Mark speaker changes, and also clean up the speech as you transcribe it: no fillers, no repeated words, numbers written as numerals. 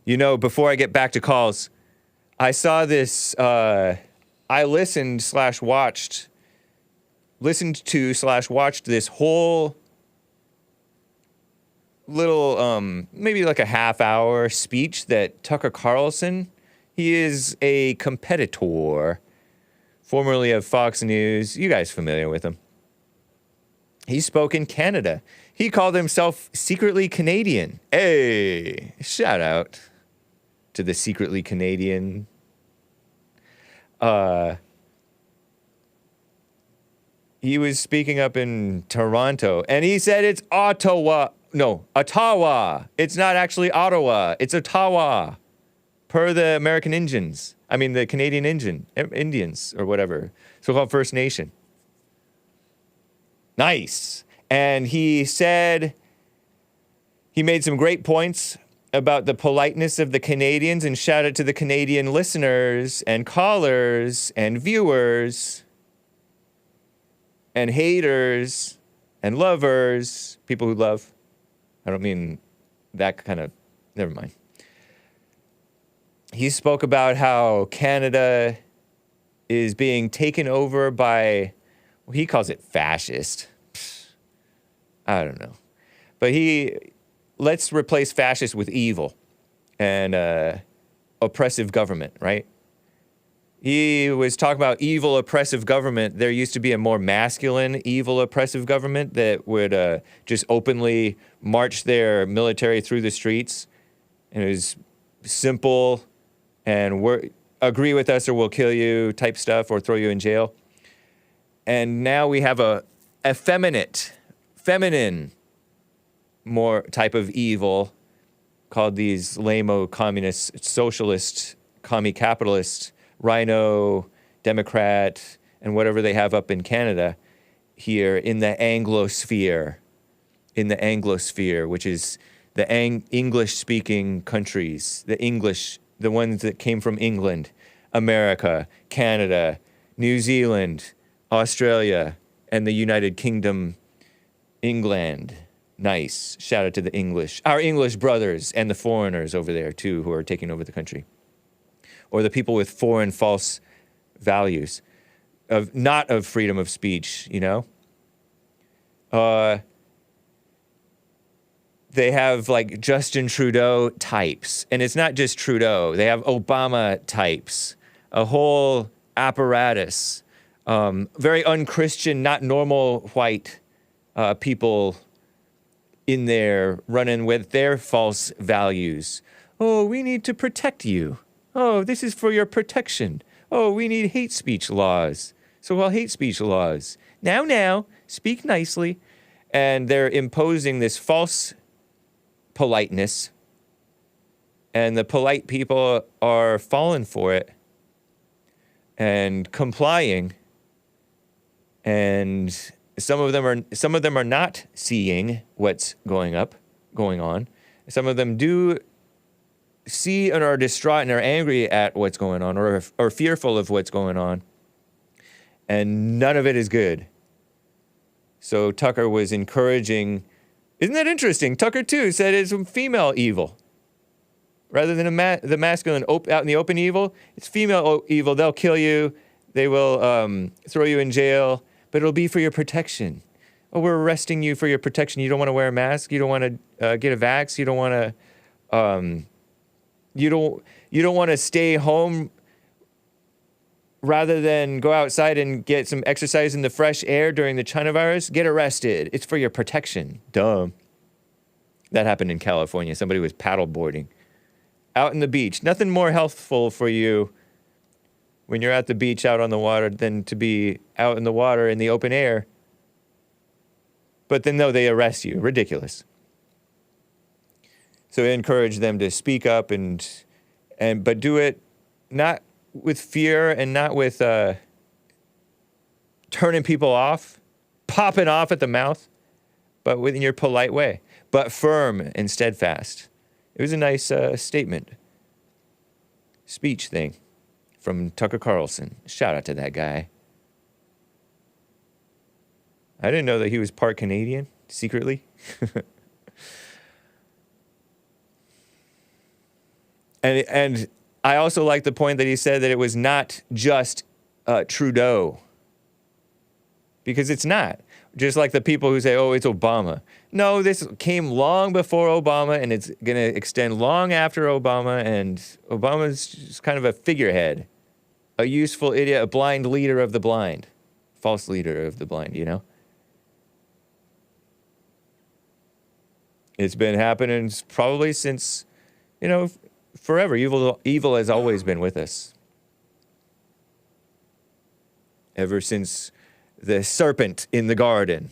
Speaker 1: Before I get back to calls, I saw this, I listened/watched this whole little, maybe like a half hour speech that Tucker Carlson, he is a competitor, formerly of Fox News. You guys familiar with him? He spoke in Canada. He called himself secretly Canadian. Hey, shout out to the secretly Canadian. He was speaking up in Toronto, and he said it's Ottawa. No, Ottawa. It's not actually Ottawa. It's Ottawa, per the American Indians. I mean, the Canadian Indians, or whatever. So-called First Nation. Nice. And he said, he made some great points about the politeness of the Canadians, and shout out to the Canadian listeners and callers and viewers and haters and lovers, people who love. I don't mean that kind of, never mind. He spoke about how Canada is being taken over by, well, he calls it fascist. I don't know. But let's replace fascist with evil and oppressive government, right? He was talking about evil, oppressive government. There used to be a more masculine, evil, oppressive government that would just openly march their military through the streets. And it was simple and agree with us or we'll kill you type stuff or throw you in jail. And now we have a feminine, more type of evil called these lame-o communist, socialist, commie-capitalist, rhino, Democrat, and whatever they have up in Canada here in the Anglosphere, which is the English-speaking countries, the ones that came from England, America, Canada, New Zealand, Australia, and the United Kingdom, England. Nice. Shout out to the English. Our English brothers and the foreigners over there, too, who are taking over the country. Or the people with foreign false values, not of freedom of speech, They have, like, Justin Trudeau types. And it's not just Trudeau. They have Obama types. A whole apparatus. Very unchristian, not normal white people in there running with their false values. Oh, we need to protect you. Oh, this is for your protection. Oh, we need hate speech laws. So-called hate speech laws. Now, speak nicely. And they're imposing this false politeness. And the polite people are falling for it and complying. And some of them are not seeing what's going on. Some of them do see and are distraught and are angry at what's going on or fearful of what's going on. And none of it is good. So Tucker was encouraging, isn't that interesting? Tucker too said it's female evil. Rather than the masculine out in the open evil, it's female evil. They'll kill you. They will throw you in jail, but it'll be for your protection. Oh, we're arresting you for your protection. You don't want to wear a mask. You don't want to get a vax. You don't want to. You don't want to stay home rather than go outside and get some exercise in the fresh air during the China virus. Get arrested. It's for your protection. Dumb. That happened in California. Somebody was paddleboarding out in the beach. Nothing more healthful for you when you're at the beach out on the water than to be out in the water in the open air. But then, no, they arrest you. Ridiculous. So I encourage them to speak up but do it not with fear and not with turning people off, popping off at the mouth, but in your polite way, but firm and steadfast. It was a nice speech thing from Tucker Carlson. Shout out to that guy. I didn't know that he was part Canadian, secretly. And I also like the point that he said that it was not just Trudeau, because it's not. Just like the people who say, oh, it's Obama. No, this came long before Obama, and it's going to extend long after Obama, and Obama's just kind of a figurehead, a useful idiot, a blind leader of the blind, false leader of the blind, you know? It's been happening probably since, you know, forever. Evil has always been with us. Ever since the serpent in the garden.